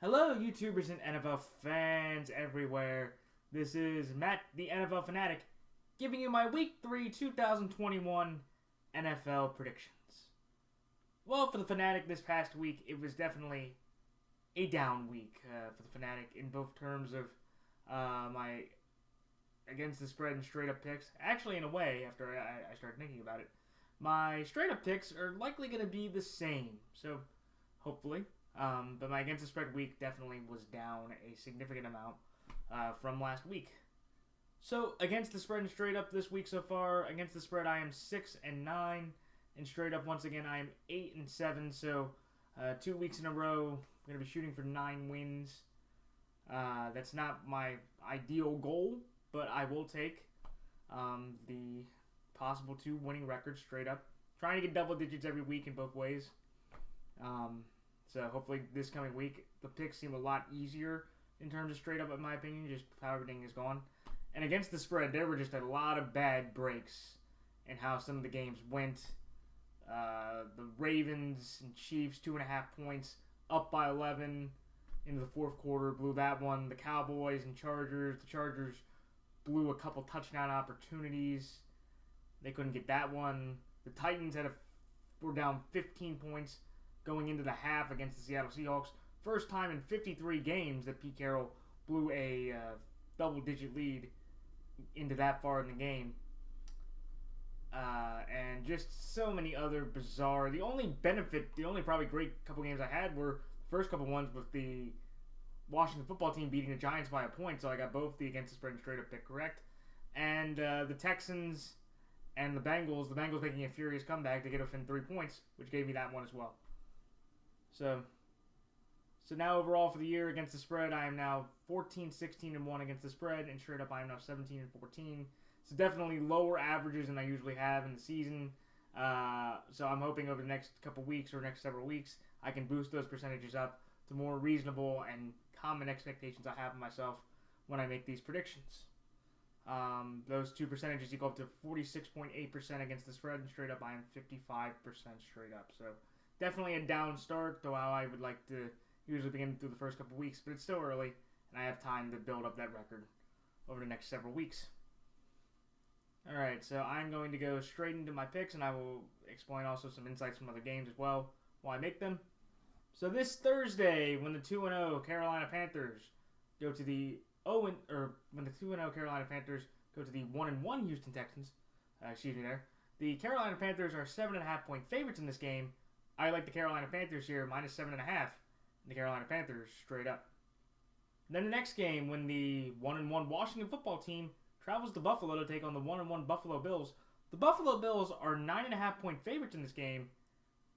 Hello, YouTubers and NFL fans everywhere. This is Matt, the NFL Fanatic, giving you my Week 3 2021 NFL predictions. Well, for the Fanatic this past week, it was definitely a down week for the Fanatic in both terms of my against the spread and straight up picks. Actually, in a way, after I started thinking about it, my straight up picks are likely going to be the same. So, hopefully. But my against the spread week definitely was down a significant amount from last week. So against the spread and straight up this week so far, against the spread I am 6-9, and straight up once again I am 8-7. So 2 weeks in a row, I'm gonna be shooting for 9 wins. That's not my ideal goal, but I will take the possible 2 winning records straight up. Trying to get double digits every week in both ways. So hopefully this coming week, the picks seem a lot easier in terms of straight up, in my opinion, just how everything is gone. And against the spread, there were just a lot of bad breaks in how some of the games went. The Ravens and Chiefs, 2.5 points, up by 11 into the fourth quarter, blew that one. The Cowboys and Chargers, the Chargers blew a couple touchdown opportunities. They couldn't get that one. The Titans were down 15 points going into the half against the Seattle Seahawks. First time in 53 games that Pete Carroll blew a double-digit lead into that far in the game. And just so many other bizarre... The only probably great couple games I had were the first couple ones with the Washington football team beating the Giants by a point, so I got both the against the spread and straight-up pick correct. And the Texans and the Bengals making a furious comeback to get within 3 points, which gave me that one as well. So now overall for the year against the spread, I am now 14-16-1 against the spread, and straight up I am now 17-14. So definitely lower averages than I usually have in the season. So I'm hoping over the next couple weeks or next several weeks, I can boost those percentages up to more reasonable and common expectations I have of myself when I make these predictions. Those 2 percentages equal up to 46.8% against the spread, and straight up I am 55% straight up. So definitely a down start to how I would like to usually begin through the first couple weeks, but it's still early, and I have time to build up that record over the next several weeks. Alright, so I'm going to go straight into my picks, and I will explain also some insights from other games as well while I make them. So this Thursday, when the 2-0 Carolina Panthers go to the when the 2-0 Carolina Panthers go to the 1-1 Houston Texans, the Carolina Panthers are 7.5-point favorites in this game. I like the Carolina Panthers here, minus 7.5. The Carolina Panthers straight up. Then the next game, when the 1-1 Washington football team travels to Buffalo to take on the 1-1 Buffalo Bills. The Buffalo Bills are 9.5-point favorites in this game.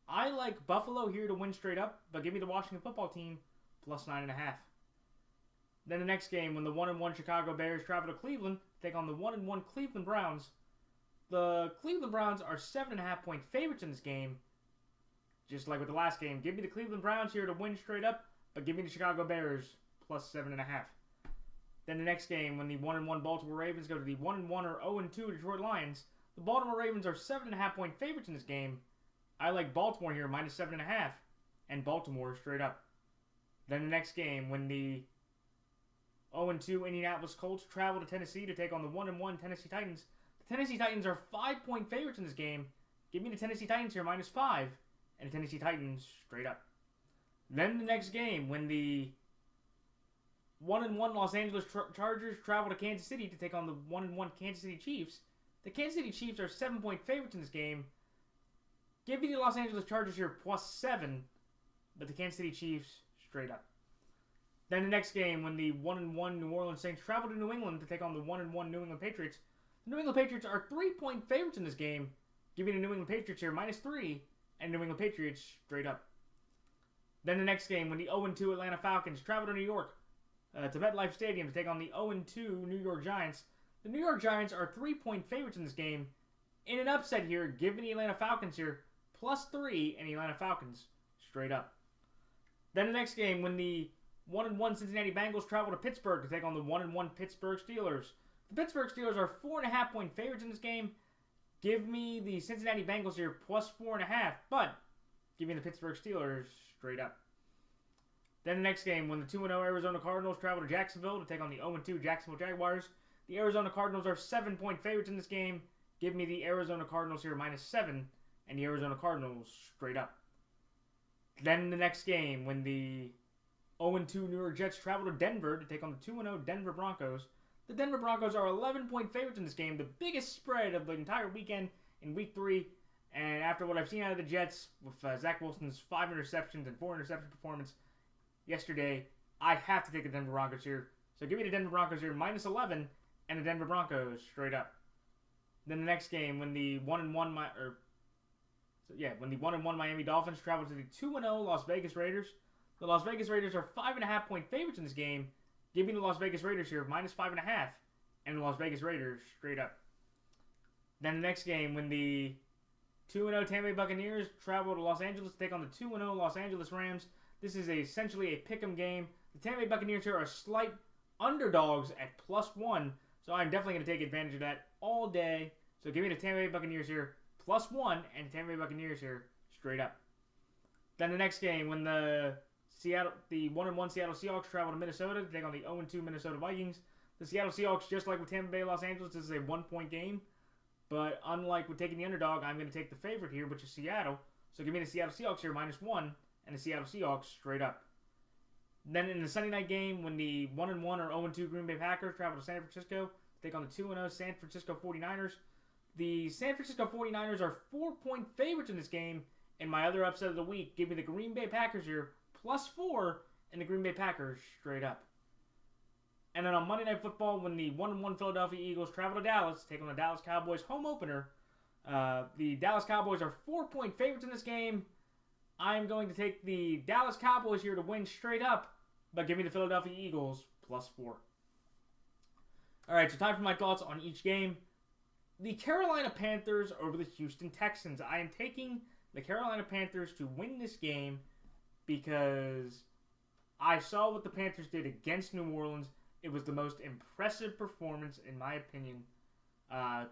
I like Buffalo here to win straight up, but give me the Washington football team plus 9.5. Then the next game, when the 1-1 Chicago Bears travel to Cleveland to take on the 1-1 Cleveland Browns. The Cleveland Browns are 7.5-point favorites in this game. Just like with the last game, give me the Cleveland Browns here to win straight up, but give me the Chicago Bears plus 7.5. Then the next game, when the 1-1 Baltimore Ravens go to the 1-1 or 0-2 Detroit Lions, the Baltimore Ravens are 7.5-point favorites in this game. I like Baltimore here, minus 7.5, and Baltimore straight up. Then the next game, when the 0-2 Indianapolis Colts travel to Tennessee to take on the 1-1 Tennessee Titans, the Tennessee Titans are 5-point favorites in this game. Give me the Tennessee Titans here, minus 5. And the Tennessee Titans straight up. Then the next game, when the 1-1 Los Angeles Chargers travel to Kansas City to take on the 1-1 Kansas City Chiefs. The Kansas City Chiefs are 7-point favorites in this game. Give me the Los Angeles Chargers here plus 7, but the Kansas City Chiefs straight up. Then the next game, when the 1-1 New Orleans Saints travel to New England to take on the 1-1 New England Patriots. The New England Patriots are 3-point favorites in this game. Give me the New England Patriots here minus 3. And New England Patriots straight up. Then the next game, when the 0-2 Atlanta Falcons travel to New York to MetLife Stadium to take on the 0-2 New York Giants. The New York Giants are 3-point favorites in this game. In an upset here, give me the Atlanta Falcons here, plus 3, and the Atlanta Falcons straight up. Then the next game, when the 1-1 Cincinnati Bengals travel to Pittsburgh to take on the 1-1 Pittsburgh Steelers. The Pittsburgh Steelers are 4.5-point favorites in this game. Give me the Cincinnati Bengals here plus 4.5, but give me the Pittsburgh Steelers straight up. Then the next game, when the 2-0 Arizona Cardinals travel to Jacksonville to take on the 0-2 Jacksonville Jaguars, the Arizona Cardinals are 7-point favorites in this game. Give me the Arizona Cardinals here -7, and the Arizona Cardinals straight up. Then the next game, when the 0-2 New York Jets travel to Denver to take on the 2-0 Denver Broncos, the Denver Broncos are 11-point favorites in this game, the biggest spread of the entire weekend in Week 3. And after what I've seen out of the Jets, with Zach Wilson's 5 interceptions and 4 interception performance yesterday, I have to take the Denver Broncos here. So give me the Denver Broncos here -11 and the Denver Broncos straight up. Then the next game, when the 1-1 Miami Dolphins travel to the 2-0 Las Vegas Raiders, the Las Vegas Raiders are 5.5-point favorites in this game. Give me the Las Vegas Raiders here -5.5 and the Las Vegas Raiders straight up. Then the next game, when the 2-0 Tampa Bay Buccaneers travel to Los Angeles to take on the 2-0 Los Angeles Rams. This is essentially a pick'em game. The Tampa Bay Buccaneers here are slight underdogs at +1, so I'm definitely going to take advantage of that all day. So give me the Tampa Bay Buccaneers here +1 and the Tampa Bay Buccaneers here straight up. Then the next game, when the 1-1 Seattle Seahawks travel to Minnesota to take on the 0-2 Minnesota Vikings. The Seattle Seahawks, just like with Tampa Bay Los Angeles, this is a 1-point game. But unlike with taking the underdog, I'm going to take the favorite here, which is Seattle. So give me the Seattle Seahawks here -1 and the Seattle Seahawks straight up. Then in the Sunday night game, when the 1-1 or 0-2 Green Bay Packers travel to San Francisco to take on the 2-0 San Francisco 49ers, the San Francisco 49ers are 4-point favorites in this game. And my other upset of the week, give me the Green Bay Packers here +4 and the Green Bay Packers straight up. And then on Monday Night Football, when the 1-1 Philadelphia Eagles travel to Dallas to take on the Dallas Cowboys home opener, the Dallas Cowboys are 4-point favorites in this game. I'm going to take the Dallas Cowboys here to win straight up, but give me the Philadelphia Eagles +4. Alright, so time for my thoughts on each game. The Carolina Panthers over the Houston Texans. I am taking the Carolina Panthers to win this game because I saw what the Panthers did against New Orleans. It was the most impressive performance, in my opinion,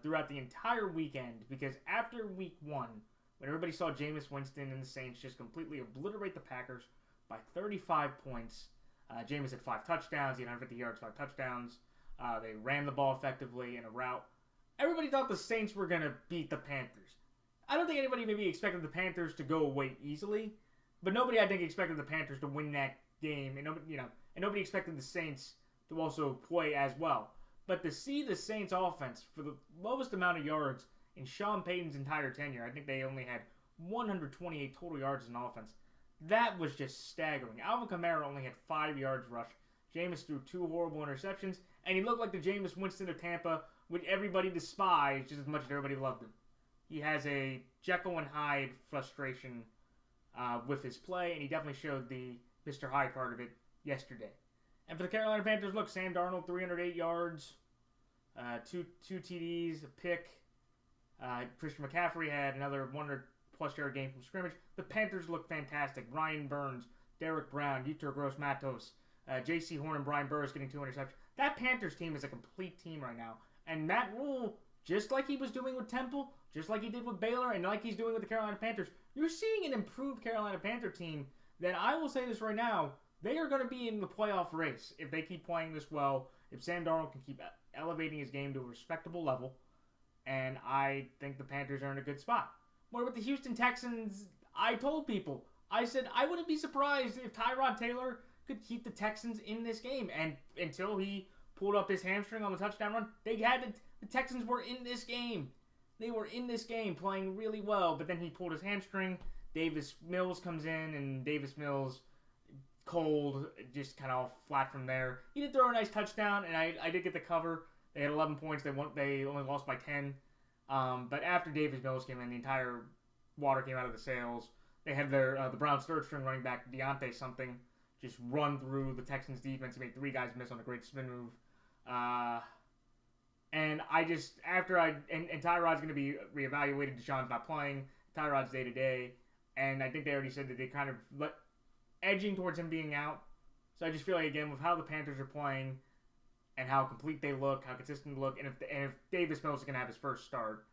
throughout the entire weekend. Because after Week 1, when everybody saw Jameis Winston and the Saints just completely obliterate the Packers by 35 points, Jameis had 5 touchdowns, he had 150 yards, 5 touchdowns. They ran the ball effectively in a rout. Everybody thought the Saints were going to beat the Panthers. I don't think anybody maybe expected the Panthers to go away easily, but nobody, I think, expected the Panthers to win that game, and nobody expected the Saints to also play as well. But to see the Saints offense for the lowest amount of yards in Sean Payton's entire tenure, I think they only had 128 total yards in offense. That was just staggering. Alvin Kamara only had 5 yards rushed. Jameis threw 2 horrible interceptions, and he looked like the Jameis Winston of Tampa, which everybody despised just as much as everybody loved him. He has a Jekyll and Hyde frustration with his play, and he definitely showed the Mr. Hyde part of it yesterday. And for the Carolina Panthers, look, Sam Darnold, 308 yards, two TDs, a pick. Christian McCaffrey had another 100-plus yard game from scrimmage. The Panthers look fantastic. Ryan Burns, Derek Brown, Yetur Gross-Matos, J.C. Horn, and Brian Burris getting 2 interceptions. That Panthers team is a complete team right now. And Matt Rule, just like he was doing with Temple, just like he did with Baylor, and like he's doing with the Carolina Panthers, you're seeing an improved Carolina Panther team that, I will say this right now, they are going to be in the playoff race if they keep playing this well, if Sam Darnold can keep elevating his game to a respectable level, and I think the Panthers are in a good spot. What about the Houston Texans? I told people, I said I wouldn't be surprised if Tyrod Taylor could keep the Texans in this game, and until he pulled up his hamstring on the touchdown run, the Texans were in this game. They were in this game playing really well, but then he pulled his hamstring. Davis Mills comes in, and Davis Mills, cold, just kind of flat from there. He did throw a nice touchdown, and I did get the cover. They had 11 points. They only lost by 10. But after Davis Mills came in, the entire water came out of the sails. They had the Browns' third string running back, Deontay something, just run through the Texans' defense. He made 3 guys miss on a great spin move. And Tyrod's going to be reevaluated. Deshaun's not playing. Tyrod's day-to-day. And I think they already said that they kind of edging towards him being out. So I just feel like, again, with how the Panthers are playing and how complete they look, how consistent they look, and if Davis Mills is going to have his first start,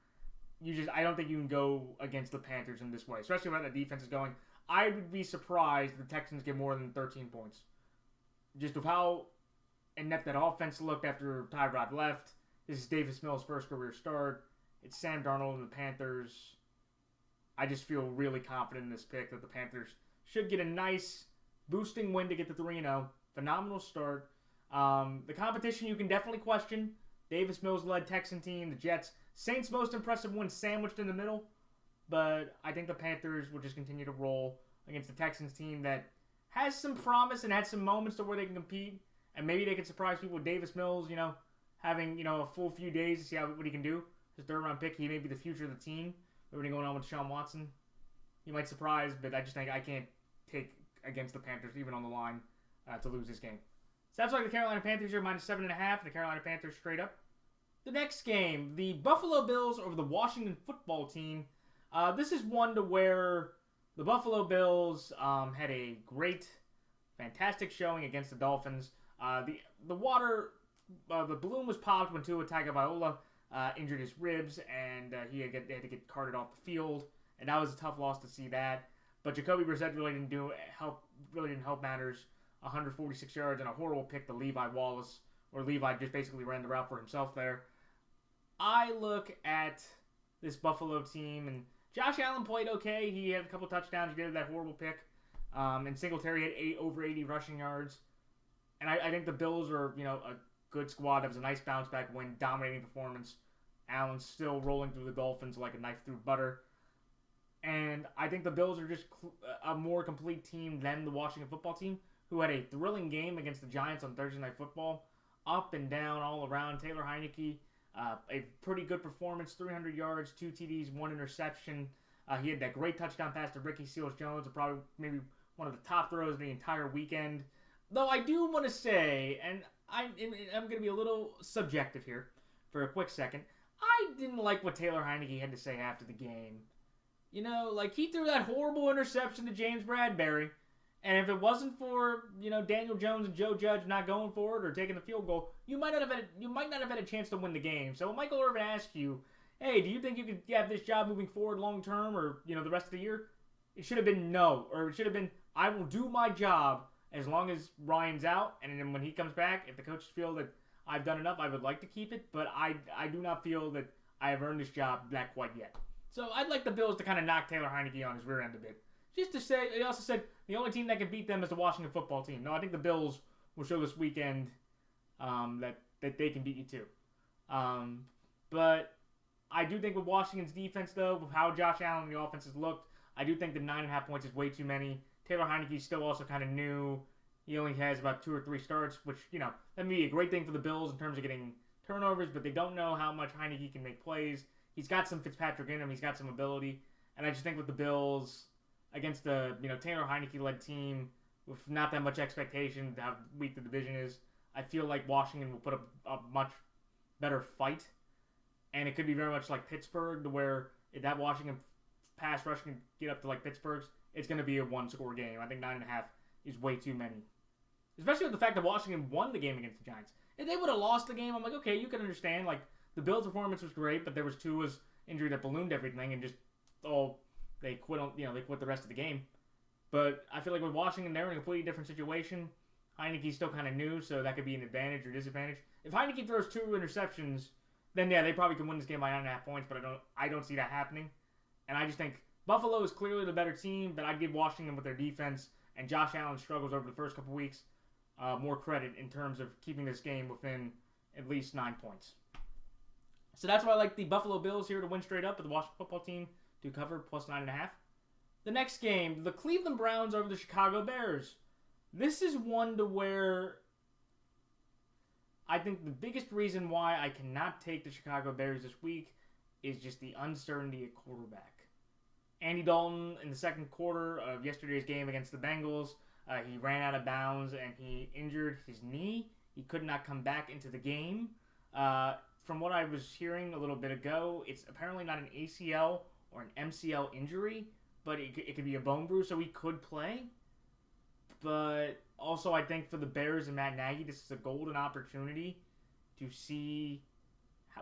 I don't think you can go against the Panthers in this way, especially when the defense is going. I would be surprised if the Texans get more than 13 points. Just with how inept that offense looked after Tyrod left. This is Davis Mills' first career start. It's Sam Darnold and the Panthers. I just feel really confident in this pick that the Panthers should get a nice boosting win to get to 3-0. Phenomenal start. The competition you can definitely question. Davis Mills-led Texan team, the Jets. Saints' most impressive win sandwiched in the middle. But I think the Panthers will just continue to roll against the Texans team that has some promise and had some moments to where they can compete. And maybe they can surprise people with Davis Mills, having, a full few days to see what he can do. His third-round pick, he may be the future of the team. Everything going on with Deshaun Watson. He might surprise, but I just think I can't take against the Panthers, even on the line, to lose this game. So that's why the Carolina Panthers are minus 7.5, and the Carolina Panthers straight up. The next game, the Buffalo Bills over the Washington Football Team. This is one to where the Buffalo Bills had a great, fantastic showing against the Dolphins. The balloon was popped when Tua Tagovailoa injured his ribs, and he had to get carted off the field, and that was a tough loss to see that. But Jacoby Brissett really didn't help matters. 146 yards and a horrible pick to Levi Wallace, or Levi just basically ran the route for himself there. I look at this Buffalo team, and Josh Allen played okay. He had a couple touchdowns. He did that horrible pick. And Singletary had over 80 rushing yards. And I think the Bills are, a good squad. That was a nice bounce back win, dominating performance. Allen's still rolling through the Dolphins like a knife through butter. And I think the Bills are just a more complete team than the Washington Football Team, who had a thrilling game against the Giants on Thursday Night Football. Up and down, all around. Taylor Heineke, a pretty good performance, 300 yards, 2 TDs, 1 interception. He had that great touchdown pass to Ricky Seals-Jones, probably maybe one of the top throws of the entire weekend. Though I do want to say, and I'm going to be a little subjective here for a quick second, I didn't like what Taylor Heineke had to say after the game. He threw that horrible interception to James Bradbury, and if it wasn't for, Daniel Jones and Joe Judge not going for it or taking the field goal, you might not have had a chance to win the game. So when Michael Irvin asked you, hey, do you think you could have this job moving forward long term or, the rest of the year? It should have been no, or it should have been, I will do my job as long as Ryan's out, and then when he comes back, if the coaches feel that I've done enough, I would like to keep it, but I do not feel that I have earned this job not quite yet. So I'd like the Bills to kind of knock Taylor Heineke on his rear end a bit. Just to say, they also said the only team that can beat them is the Washington Football Team. No, I think the Bills will show this weekend that they can beat you too. But I do think with Washington's defense, though, with how Josh Allen and the offense has looked, I do think the 9.5 points is way too many. Taylor Heineke's still also kind of new. He only has about 2 or 3 starts, which, that may be a great thing for the Bills in terms of getting turnovers, but they don't know how much Heineke can make plays. He's got some Fitzpatrick in him. He's got some ability. And I just think with the Bills, against the Taylor Heineke-led team, with not that much expectation to how weak the division is, I feel like Washington will put up a much better fight. And it could be very much like Pittsburgh, to where if that Washington pass rush can get up to like Pittsburgh's, it's going to be a one-score game. I think 9.5 is way too many. Especially with the fact that Washington won the game against the Giants. If they would have lost the game, I'm like, okay, you can understand. Like, the Bills' performance was great, but there was Tua's injury that ballooned everything, and just, they quit they quit the rest of the game. But I feel like with Washington, they're in a completely different situation. Heineke's still kind of new, so that could be an advantage or disadvantage. If Heineke throws 2 interceptions, then yeah, they probably can win this game by 9.5 points, but I don't see that happening. And I just think Buffalo is clearly the better team, but I'd give Washington with their defense and Josh Allen's struggles over the first couple weeks more credit in terms of keeping this game within at least 9 points. So that's why I like the Buffalo Bills here to win straight up, but the Washington Football Team to cover plus 9.5. The next game, the Cleveland Browns over the Chicago Bears. This is one to where I think the biggest reason why I cannot take the Chicago Bears this week is just the uncertainty at quarterback. Andy Dalton, in the second quarter of yesterday's game against the Bengals, he ran out of bounds and he injured his knee. He could not come back into the game. From what I was hearing a little bit ago, it's apparently not an ACL or an MCL injury, but it could be a bone bruise, so he could play. But also, I think for the Bears and Matt Nagy, this is a golden opportunity to see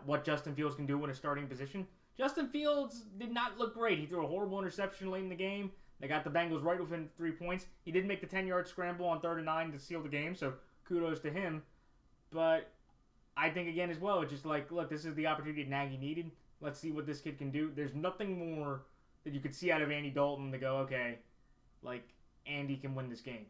what Justin Fields can do in a starting position. Justin Fields did not look great. He threw a horrible interception late in the game. They got the Bengals right within 3 points. He did make the 10-yard scramble on 3rd and 9 to seal the game, so kudos to him. But I think, again, as well, it's just like, look, this is the opportunity Nagy needed. Let's see what this kid can do. There's nothing more that you could see out of Andy Dalton to go, okay, like, Andy can win this game.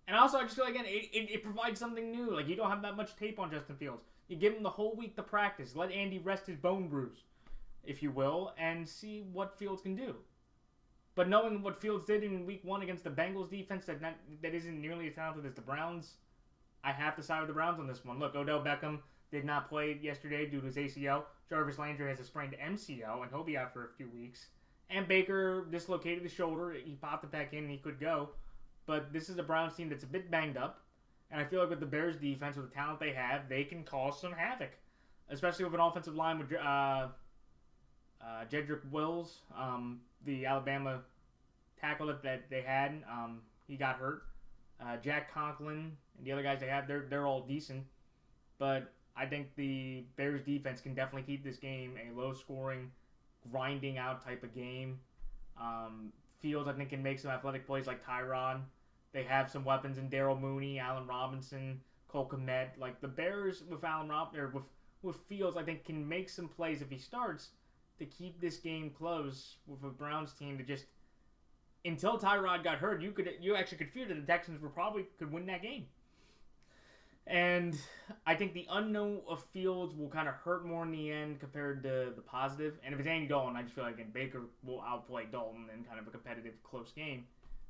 And also, I just feel like, again, it provides something new. Like, you don't have that much tape on Justin Fields. You give him the whole week to practice. Let Andy rest his bone bruise, if you will, and see what Fields can do. But knowing what Fields did in week 1 against the Bengals defense that isn't nearly as talented as the Browns, I have to side with the Browns on this one. Look, Odell Beckham did not play yesterday due to his ACL. Jarvis Landry has a sprained MCL, and he'll be out for a few weeks. And Baker dislocated his shoulder. He popped it back in, and he could go. But this is a Browns team that's a bit banged up. And I feel like with the Bears defense, with the talent they have, they can cause some havoc. Especially with an offensive line with Jedrick Wills, the Alabama tackle that they had. He got hurt. Jack Conklin and the other guys they have, they're all decent. But I think the Bears defense can definitely keep this game a low-scoring, grinding out type of game. Fields, I think, can make some athletic plays like Tyrod. They have some weapons in Darryl Mooney, Allen Robinson, Cole Kmet. Like, the Bears with Fields, I think, can make some plays if he starts to keep this game close with a Browns team that just, until Tyrod got hurt, you actually could fear that the Texans could win that game. And I think the unknown of Fields will kind of hurt more in the end compared to the positive. And if it's Andy Dalton, I just feel like Baker will outplay Dalton in kind of a competitive, close game.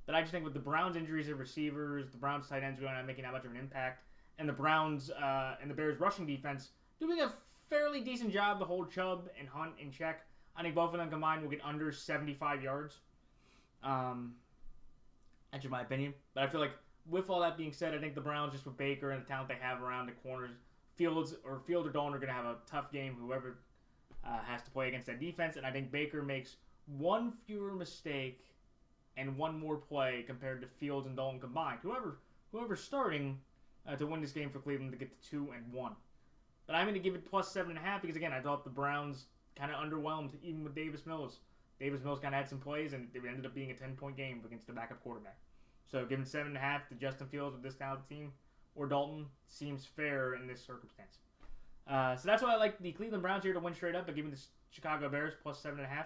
But I just think with the Browns' injuries of receivers, the Browns' tight ends really not making that much of an impact, and the Browns and the Bears' rushing defense doing a fairly decent job to hold Chubb and Hunt in check. I think both of them combined will get under 75 yards. That's just my opinion. But I feel like with all that being said, I think the Browns, just with Baker and the talent they have around the corners, Field or Dalton are going to have a tough game, whoever has to play against that defense. And I think Baker makes one fewer mistake and one more play compared to Fields and Dalton combined. Whoever's starting to win this game for Cleveland to get to 2-1. But I'm going to give it plus 7.5 because, again, I thought the Browns kind of underwhelmed even with Davis Mills. Davis Mills kind of had some plays, and it ended up being a 10-point game against the backup quarterback. So giving 7.5 to Justin Fields with this talented team or Dalton seems fair in this circumstance. So that's why I like the Cleveland Browns here to win straight up, but giving the Chicago Bears plus 7.5.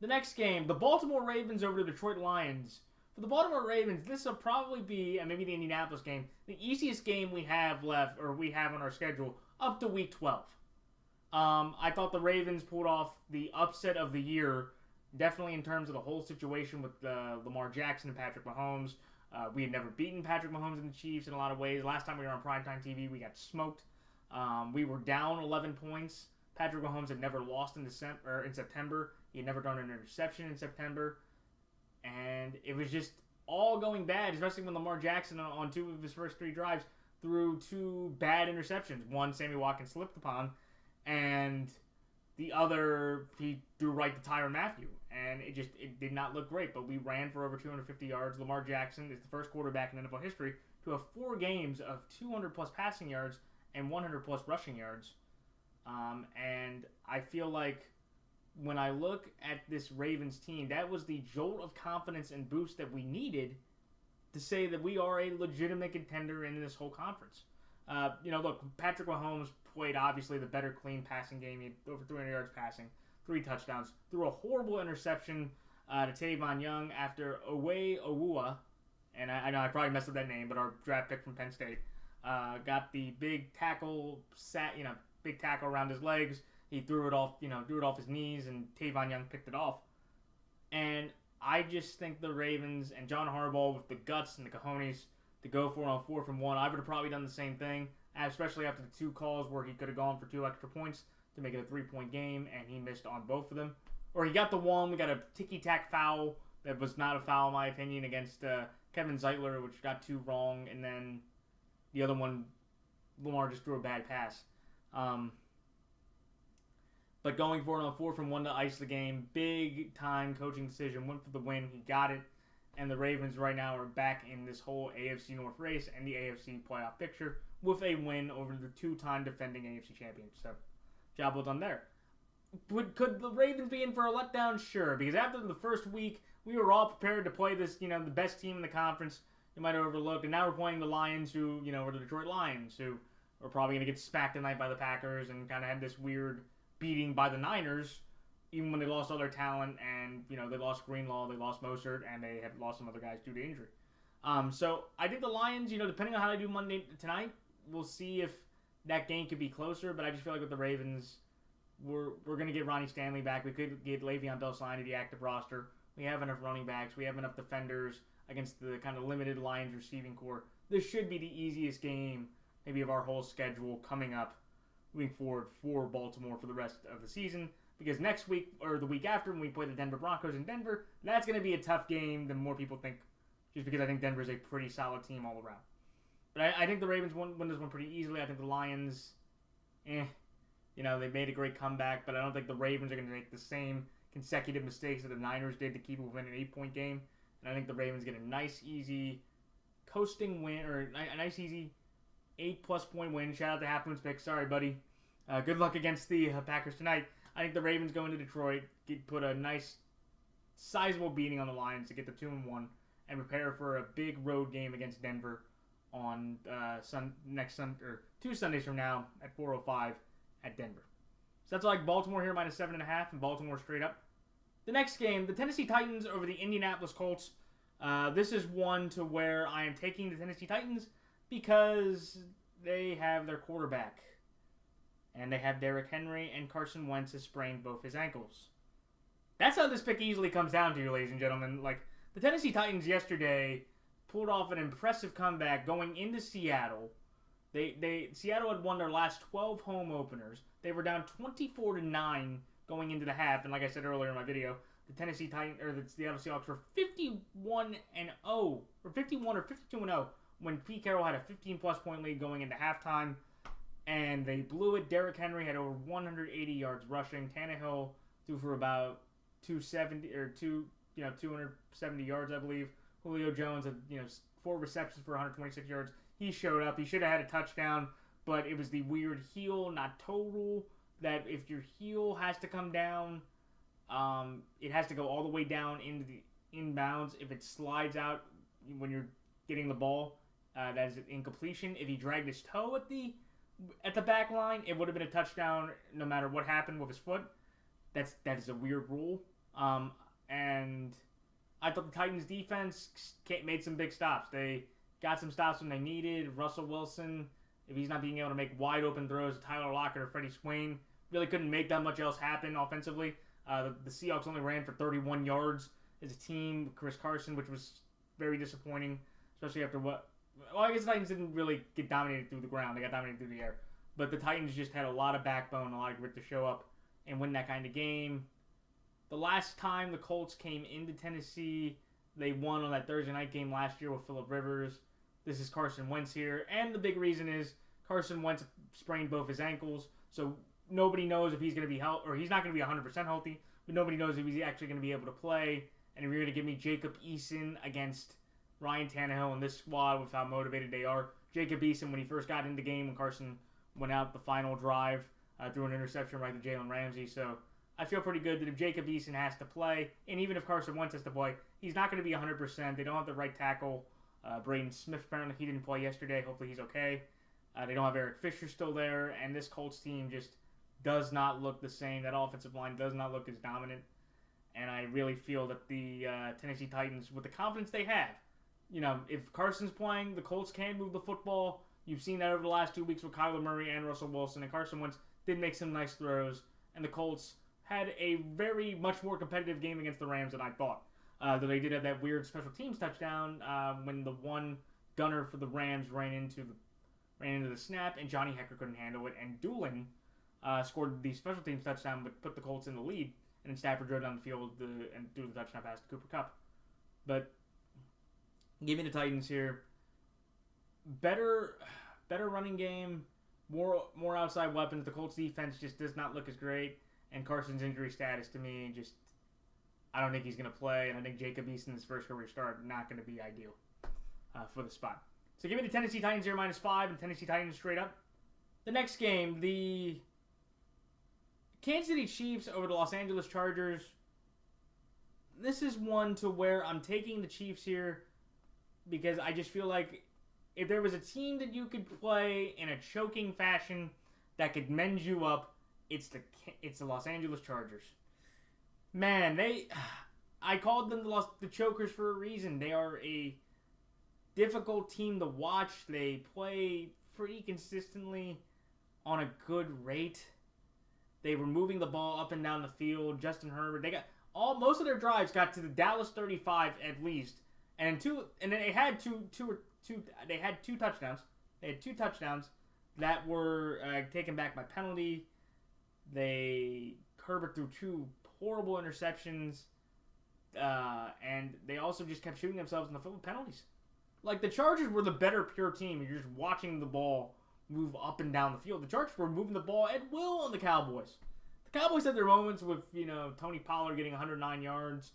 The next game, the Baltimore Ravens over the Detroit Lions. For the Baltimore Ravens, this will probably be, and maybe the Indianapolis game, the easiest game we have left, or we have on our schedule, up to Week 12. I thought the Ravens pulled off the upset of the year, definitely in terms of the whole situation with Lamar Jackson and Patrick Mahomes. We had never beaten Patrick Mahomes and the Chiefs in a lot of ways. Last time we were on primetime TV, we got smoked. We were down 11 points. Patrick Mahomes had never lost in September. He had never done an interception in September. And it was just all going bad, especially when Lamar Jackson, on 2 of his first 3 drives, threw 2 bad interceptions. One, Sammy Watkins slipped upon, and the other, he threw right to Tyrann Mathieu. And it did not look great, but we ran for over 250 yards. Lamar Jackson is the first quarterback in NFL history to have 4 games of 200-plus passing yards and 100-plus rushing yards. And I feel like when I look at this Ravens team, that was the jolt of confidence and boost that we needed to say that we are a legitimate contender in this whole conference. Look, Patrick Mahomes played obviously the better clean passing game. He had over 300 yards passing, 3 touchdowns, threw a horrible interception to Tavon Young after Owe Owua, and I know I probably messed up that name, but our draft pick from Penn State got the big tackle around his legs. He threw it off his knees, and Tavon Young picked it off. And I just think the Ravens and John Harbaugh with the guts and the cojones to go for it on 4th and 1. I would have probably done the same thing, especially after the 2 calls where he could have gone for 2 extra points to make it a 3-point game, and he missed on both of them. Or he got the one, we got a ticky-tack foul that was not a foul in my opinion against Kevin Zeitler, which got 2 wrong, and then the other one, Lamar just threw a bad pass. But going for it on 4th and 1 to ice the game, big-time coaching decision, went for the win, he got it, and the Ravens right now are back in this whole AFC North race and the AFC playoff picture with a win over the 2-time defending AFC champions. So, job well done there. Could the Ravens be in for a letdown? Sure, because after the first week, we were all prepared to play this, the best team in the conference you might have overlooked. And now we're playing the Lions, who, were the Detroit Lions, who are probably going to get smacked tonight by the Packers and kind of had this weird beating by the Niners, even when they lost all their talent. And, they lost Greenlaw, they lost Mostert, and they had lost some other guys due to injury. So I think the Lions, depending on how they do Monday tonight, we'll see if that game could be closer. But I just feel like with the Ravens, we're going to get Ronnie Stanley back. We could get Le'Veon Bell signed to the active roster. We have enough running backs. We have enough defenders against the kind of limited Lions receiving core. This should be the easiest game, maybe, of our whole schedule coming up moving forward for Baltimore for the rest of the season. Because next week, or the week after, when we play the Denver Broncos in Denver, that's going to be a tough game than more people think, just because I think Denver is a pretty solid team all around. But I think the Ravens win this one pretty easily. I think the Lions, they made a great comeback, but I don't think the Ravens are going to make the same consecutive mistakes that the Niners did to keep it within an 8-point game. And I think the Ravens get a nice, easy coasting win, or a nice, easy 8+ point win. Shout out to Halfmoon's pick. Sorry, buddy. Good luck against the Packers tonight. I think the Ravens go into Detroit, put a nice, sizable beating on the Lions to get the 2-1, and prepare for a big road game against Denver on 2 Sundays from now at 4:05 at Denver. So that's like Baltimore here minus 7.5, and Baltimore straight up. The next game, the Tennessee Titans over the Indianapolis Colts. This is one to where I am taking the Tennessee Titans because they have their quarterback. And they have Derrick Henry, and Carson Wentz has sprained both his ankles. That's how this pick easily comes down to, ladies and gentlemen. Like, the Tennessee Titans yesterday pulled off an impressive comeback going into Seattle. Seattle had won their last 12 home openers. They were down 24-9 going into the half, and like I said earlier in my video, the Seattle Seahawks were 51-0, or 51 or 52-0 when Pete Carroll had a 15+ point lead going into halftime, and they blew it. Derrick Henry had over 180 yards rushing. Tannehill threw for about 270 yards, I believe. Julio Jones had 4 receptions for 126 yards. He showed up. He should have had a touchdown, but it was the weird heel, not toe rule, that if your heel has to come down, it has to go all the way down into the inbounds. If it slides out when you're getting the ball, that is an incompletion. If he dragged his toe at the back line, it would have been a touchdown no matter what happened with his foot. That is a weird rule. And I thought the Titans defense made some big stops. They got some stops when they needed. Russell Wilson, if he's not being able to make wide open throws to Tyler Lockett or Freddie Swain, really couldn't make that much else happen offensively. The Seahawks only ran for 31 yards as a team with Chris Carson, which was very disappointing, especially after I guess the Titans didn't really get dominated through the ground. They got dominated through the air. But the Titans just had a lot of backbone, a lot of grit to show up and win that kind of game. The last time the Colts came into Tennessee, they won on that Thursday night game last year with Phillip Rivers. This is Carson Wentz here. And the big reason is Carson Wentz sprained both his ankles. So nobody knows if he's going to be healthy, or he's not going to be 100% healthy, but nobody knows if he's actually going to be able to play. And if you're going to give me Jacob Eason against Ryan Tannehill and this squad with how motivated they are. Jacob Eason, when he first got in the game, when Carson went out the final drive, threw an interception right to Jalen Ramsey. So I feel pretty good that if Jacob Eason has to play, and even if Carson Wentz has to play, he's not going to be 100%. They don't have the right tackle. Braden Smith, apparently he didn't play yesterday. Hopefully he's okay. They don't have Eric Fisher still there, and this Colts team just does not look the same. That offensive line does not look as dominant, and I really feel that the Tennessee Titans, with the confidence they have, if Carson's playing, the Colts can move the football. You've seen that over the last 2 weeks with Kyler Murray and Russell Wilson, and Carson Wentz did make some nice throws, and the Colts had a very much more competitive game against the Rams than I thought. Though they did have that weird special teams touchdown when the one gunner for the Rams ran into the snap, and Johnny Hecker couldn't handle it, and Doolin scored the special teams touchdown, but put the Colts in the lead, and then Stafford drove down the field and threw the touchdown pass to Cooper Kupp. But give me the Titans here. Better running game, more outside weapons. The Colts defense just does not look as great, and Carson's injury status to me just, I don't think he's going to play, and I think Jacob Eason's first career start not going to be ideal for the spot. So give me the Tennessee Titans here -5 and Tennessee Titans straight up. The next game, the Kansas City Chiefs over the Los Angeles Chargers. this is one to where I'm taking the Chiefs here because I just feel like if there was a team that you could play in a choking fashion that could mend you up, it's the Los Angeles Chargers. Man, I called them the chokers for a reason. They are a difficult team to watch. They play pretty consistently on a good rate. They were moving the ball up and down the field. Justin Herbert, most of their drives got to the Dallas 35 at least, and then they had two touchdowns. They had two touchdowns that were taken back by penalty. Herbert threw two horrible interceptions, and they also just kept shooting themselves in the foot with penalties. Like, the Chargers were the better pure team. You're just watching the ball move up and down the field. The Chargers were moving the ball at will on the Cowboys. The Cowboys had their moments with, Tony Pollard getting 109 yards,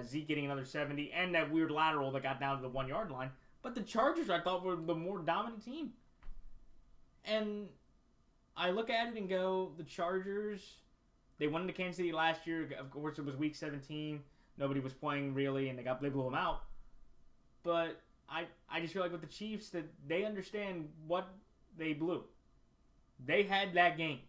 Zeke getting another 70, and that weird lateral that got down to the 1 yard line. But the Chargers, I thought, were the more dominant team. And I look at it and go, the Chargers, they won into Kansas City last year. Of course, it was week 17. Nobody was playing really, and they blew them out. But I just feel like with the Chiefs that they understand what they blew. They had that game.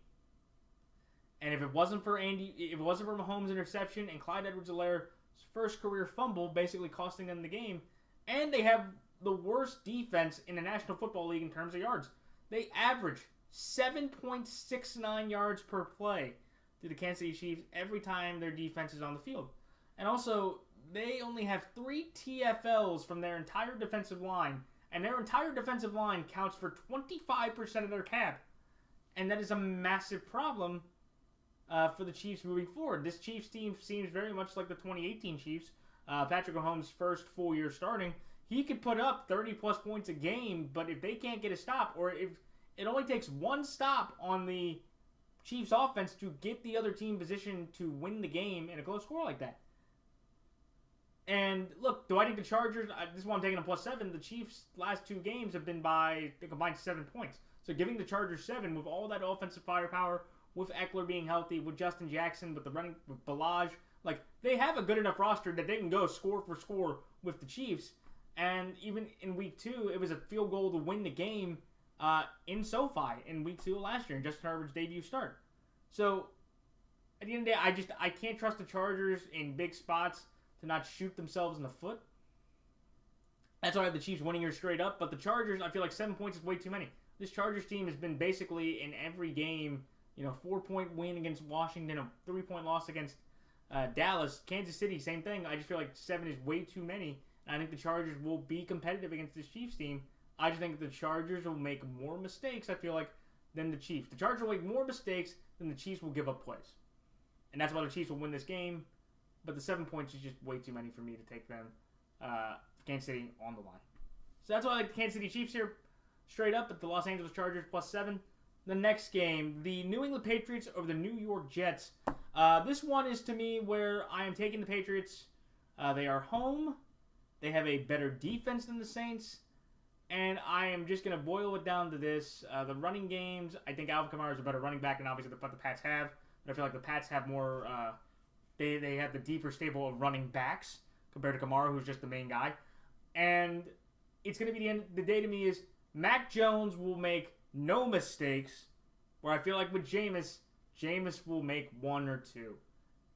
And if it wasn't for Mahomes' interception and Clyde Edwards-Helaire's first career fumble basically costing them the game, and they have the worst defense in the National Football League in terms of yards. They average 7.69 yards per play to the Kansas City Chiefs every time their defense is on the field. And also, they only have 3 TFLs from their entire defensive line, and their entire defensive line counts for 25% of their cap. And that is a massive problem for the Chiefs moving forward. This Chiefs team seems very much like the 2018 Chiefs. Patrick Mahomes' first full year starting, he could put up 30-plus points a game, but if they can't get a stop, or if it only takes one stop on the Chiefs' offense to get the other team positioned to win the game in a close score like that. And look, do I think the Chargers, this is why I'm taking a +7, the Chiefs' last 2 games have been by a combined 7 points. So giving the Chargers 7 with all that offensive firepower, with Eckler being healthy, with Justin Jackson, with Balaj, like, they have a good enough roster that they can go score for score with the Chiefs. And even in week 2, it was a field goal to win the game in SoFi in week 2 of last year, in Justin Herbert's debut start. So, at the end of the day, I can't trust the Chargers in big spots to not shoot themselves in the foot. That's why I have the Chiefs winning here straight up. But the Chargers, I feel like 7 points is way too many. This Chargers team has been basically in every game, 4-point win against Washington, a 3-point loss against Dallas. Kansas City, same thing. I just feel like 7 is way too many. And I think the Chargers will be competitive against this Chiefs team. I just think the Chargers will make more mistakes, I feel like, than the Chiefs. The Chargers will make more mistakes than the Chiefs will give up plays. And that's why the Chiefs will win this game. But the 7 points is just way too many for me to take them, Kansas City, on the line. So that's why I like the Kansas City Chiefs here, straight up at the Los Angeles Chargers +7. The next game, the New England Patriots over the New York Jets. This one is, to me, where I am taking the Patriots. They are home. They have a better defense than the Saints. And I am just going to boil it down to this. The running games, I think Alvin Kamara is a better running back than obviously the Pats have. But I feel like the Pats have more... They have the deeper stable of running backs compared to Kamara, who's just the main guy. And it's going to be the day to me is Mac Jones will make no mistakes, where I feel like with Jameis will make 1 or 2.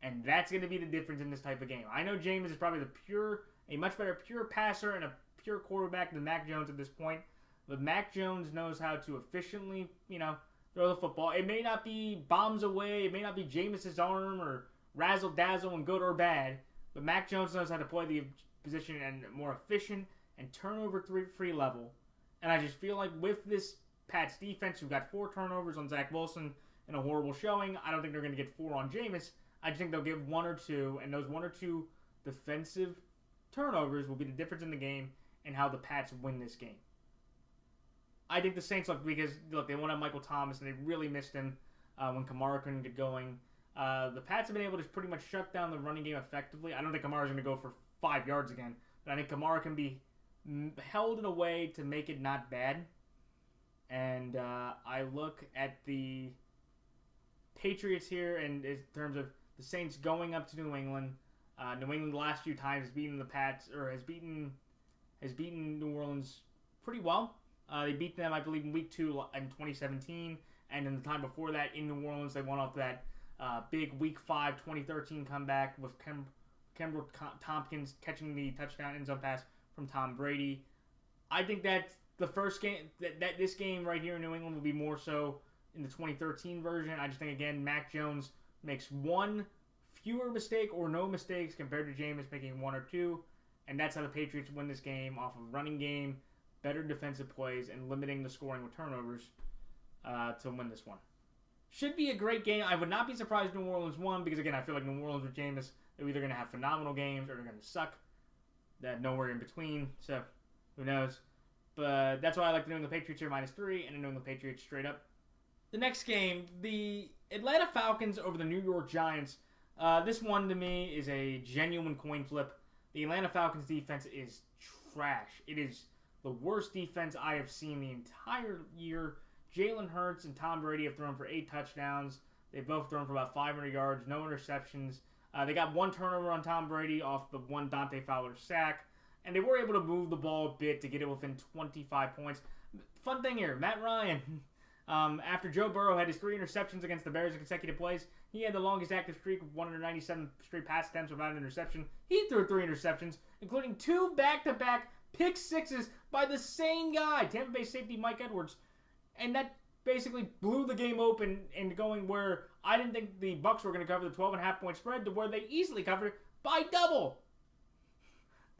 And that's going to be the difference in this type of game. I know Jameis is probably a much better pure passer and a pure quarterback than Mac Jones at this point. But Mac Jones knows how to efficiently, throw the football. It may not be bombs away. It may not be Jameis's arm or razzle-dazzle and good or bad, but Mac Jones knows how to play the position at a more efficient and turnover-free level. And I just feel like with this Pats defense, who got 4 turnovers on Zach Wilson in a horrible showing, I don't think they're going to get 4 on Jameis. I just think they'll get 1 or 2, and those 1 or 2 defensive turnovers will be the difference in the game and how the Pats win this game. I think the Saints, because they won't have Michael Thomas, and they really missed him when Kamara couldn't get going. The Pats have been able to pretty much shut down the running game effectively. I don't think Kamara's going to go for 5 yards again, but I think Kamara can be held in a way to make it not bad. And I look at the Patriots here, and in terms of the Saints going up to New England, New England the last few times has beaten the Pats, or has beaten New Orleans pretty well. They beat them, I believe, in Week 2 in 2017, and in the time before that in New Orleans, they won off that big Week 5 2013 comeback with Kemba Tompkins catching the touchdown end zone pass from Tom Brady. I think that's the first game, that this game right here in New England will be more so in the 2013 version. I just think, again, Mac Jones makes one fewer mistake or no mistakes compared to Jameis making one or two, and that's how the Patriots win this game, off of running game, better defensive plays, and limiting the scoring with turnovers to win this one. Should be a great game. I would not be surprised if New Orleans won, because, again, I feel like New Orleans with Jameis, they're either going to have phenomenal games or they're going to suck. That nowhere in between, so who knows. But that's why I like the New England Patriots here -3 and the New England Patriots straight up. The next game, the Atlanta Falcons over the New York Giants. This one, to me, is a genuine coin flip. The Atlanta Falcons defense is trash. It is the worst defense I have seen the entire year. Jalen Hurts and Tom Brady have thrown for 8 touchdowns. They've both thrown for about 500 yards, no interceptions. They got one turnover on Tom Brady off the one Dante Fowler sack. And they were able to move the ball a bit to get it within 25 points. Fun thing here, Matt Ryan, after Joe Burrow had his 3 interceptions against the Bears in consecutive plays, he had the longest active streak of 197 straight pass attempts without an interception. He threw 3 interceptions, including 2 back-to-back pick sixes by the same guy, Tampa Bay safety Mike Edwards. And that basically blew the game open and going where I didn't think the Bucs were going to cover the 12.5-point spread to where they easily covered it by double,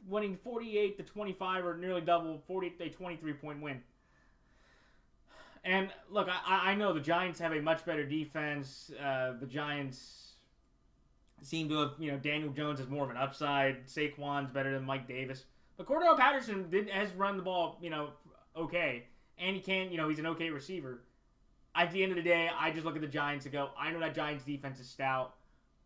winning 48-25, or nearly double, 23-point win. And look, I know the Giants have a much better defense. The Giants seem to have, Daniel Jones is more of an upside. Saquon's better than Mike Davis. But Cordell Patterson has run the ball, okay. And he can, he's an okay receiver. At the end of the day, I just look at the Giants and go, I know that Giants defense is stout,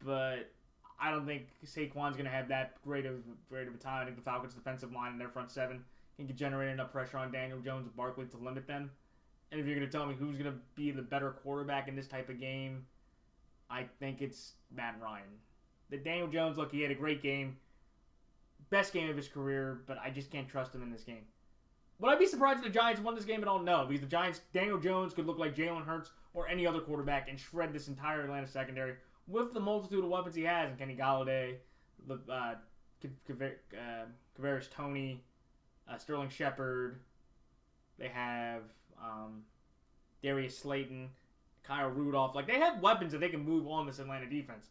but I don't think Saquon's going to have that great of a time. I think the Falcons' defensive line and their front seven can generate enough pressure on Daniel Jones and Barkley to limit them. And if you're going to tell me who's going to be the better quarterback in this type of game, I think it's Matt Ryan. The Daniel Jones, look, he had a great game. Best game of his career, but I just can't trust him in this game. Would I be surprised if the Giants won this game at all? No, because the Giants, Daniel Jones could look like Jalen Hurts or any other quarterback and shred this entire Atlanta secondary with the multitude of weapons he has, and Kenny Galladay, Kadarius Toney, Sterling Shepard. They have Darius Slayton, Kyle Rudolph. Like, they have weapons that they can move on this Atlanta defense.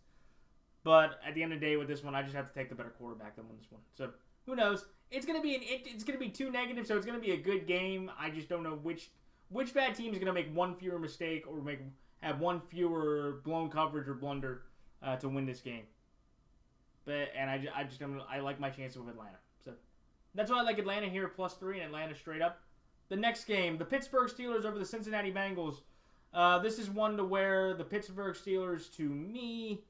But at the end of the day, with this one, I just have to take the better quarterback than win this one. So who knows? It's gonna be 2 negative, so it's gonna be a good game. I just don't know which bad team is gonna make one fewer mistake or have one fewer blown coverage or blunder to win this game. But I like my chances with Atlanta. So that's why I like Atlanta here +3 and Atlanta straight up. The next game, the Pittsburgh Steelers over the Cincinnati Bengals. This is one to where the Pittsburgh Steelers, to me,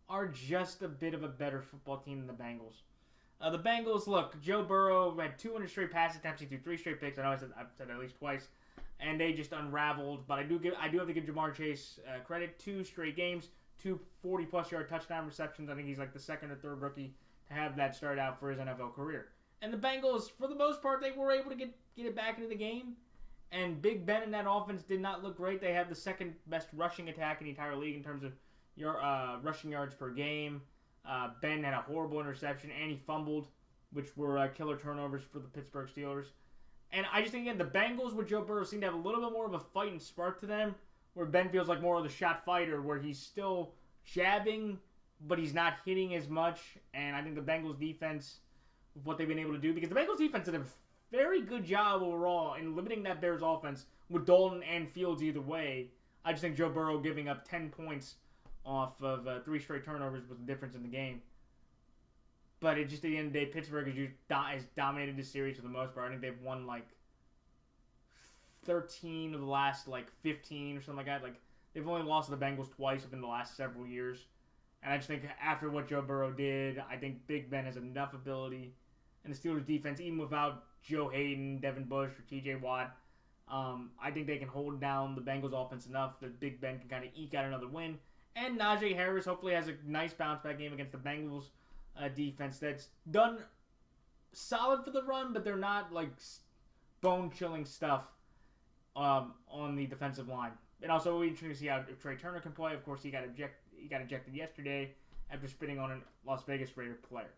are just a bit of a better football team than the Bengals. The Bengals, look, Joe Burrow had 200 straight pass attempts. He threw 3 straight picks. I know I've said that at least twice. And they just unraveled. But I do have to give Jamar Chase credit. 2 straight games, 2 40-plus yard touchdown receptions. I think he's like the second or third rookie to have that start out for his NFL career. And the Bengals, for the most part, they were able to get it back into the game. And Big Ben in that offense did not look great. They have the second best rushing attack in the entire league in terms of rushing yards per game. Ben had a horrible interception, and he fumbled, which were killer turnovers for the Pittsburgh Steelers. And I just think, again, the Bengals with Joe Burrow seem to have a little bit more of a fight and spark to them, where Ben feels like more of the shot fighter, where he's still jabbing, but he's not hitting as much. And I think the Bengals defense, with what they've been able to do, because the Bengals defense did a very good job overall in limiting that Bears offense with Dalton and Fields either way. I just think Joe Burrow giving up 10 points off of 3 straight turnovers was the difference in the game. But it just, at the end of the day, Pittsburgh has dominated this series for the most part. I think they've won 13 of the last 15 or something like that. They've only lost to the Bengals twice within the last several years. And I just think after what Joe Burrow did, I think Big Ben has enough ability. And the Steelers defense, even without Joe Hayden, Devin Bush, or TJ Watt, I think they can hold down the Bengals offense enough that Big Ben can kind of eke out another win. And Najee Harris hopefully has a nice bounce-back game against the Bengals defense that's done solid for the run, but they're not like bone-chilling stuff on the defensive line. And also, we're interested to see how Trey Turner can play. Of course, he got ejected yesterday after spitting on a Las Vegas Raider player.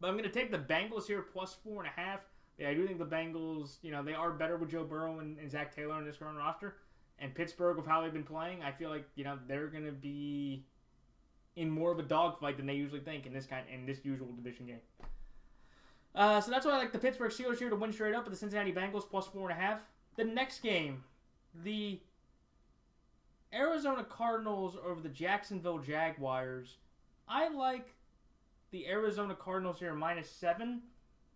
But I'm going to take the Bengals here plus 4.5. Yeah, I do think the Bengals, they are better with Joe Burrow and Zach Taylor on this current roster. And Pittsburgh, with how they've been playing, I feel like, they're going to be in more of a dogfight than they usually think in this usual division game. So that's why I like the Pittsburgh Steelers here to win straight up with the Cincinnati Bengals plus 4.5. The next game, the Arizona Cardinals over the Jacksonville Jaguars. I like the Arizona Cardinals here -7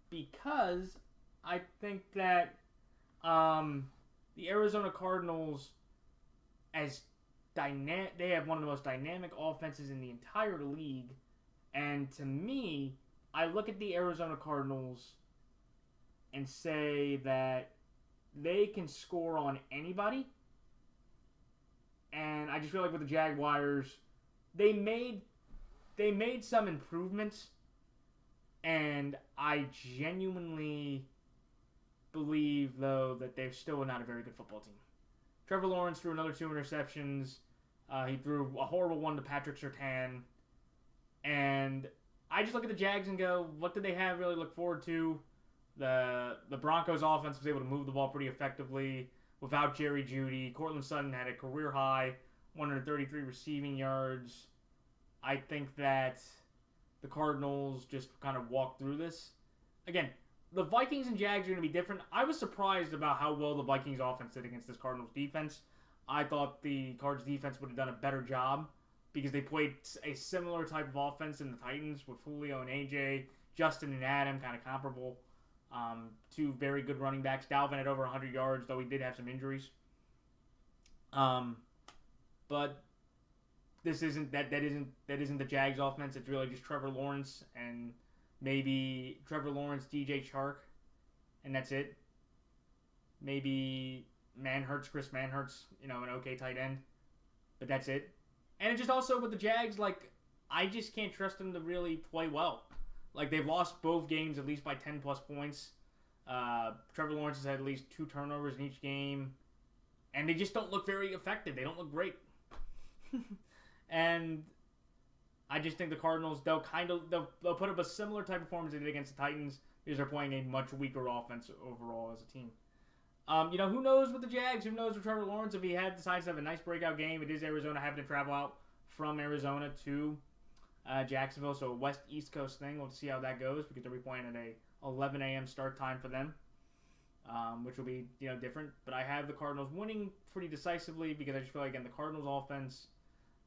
because I think that the Arizona Cardinals, they have one of the most dynamic offenses in the entire league, and to me, I look at the Arizona Cardinals and say that they can score on anybody, and I just feel like with the Jaguars, they made some improvements, and I genuinely believe, though, that they're still not a very good football team. Trevor Lawrence threw another 2 interceptions. He threw a horrible one to Patrick Surtain. And I just look at the Jags and go, what did they have really look forward to? The Broncos offense was able to move the ball pretty effectively without Jerry Jeudy. Cortland Sutton had a career high 133 receiving yards. I think that the Cardinals just kind of walked through this. Again, the Vikings and Jags are going to be different. I was surprised about how well the Vikings offense did against this Cardinals defense. I thought the Cards defense would have done a better job because they played a similar type of offense in the Titans with Julio and AJ, Justin and Adam, kind of comparable. 2 very good running backs. Dalvin had over 100 yards, though he did have some injuries. But this isn't that isn't the Jags offense. It's really just Trevor Lawrence and maybe Trevor Lawrence, DJ Chark, and that's it. Maybe Chris Manhurts, an okay tight end, but that's it. And it just also with the Jags, I just can't trust them to really play well. They've lost both games at least by 10 plus points. Trevor Lawrence has had at least 2 turnovers in each game, and they just don't look very effective. They don't look great. And I just think the Cardinals, they'll put up a similar type of performance they did against the Titans because they're playing a much weaker offense overall as a team. Who knows with the Jags? Who knows with Trevor Lawrence if he decides to have a nice breakout game? It is Arizona having to travel out from Arizona to Jacksonville, so a West-East Coast thing. We'll see how that goes because they'll be playing at a 11 a.m. start time for them, which will be different. But I have the Cardinals winning pretty decisively because I just feel like, again, the Cardinals offense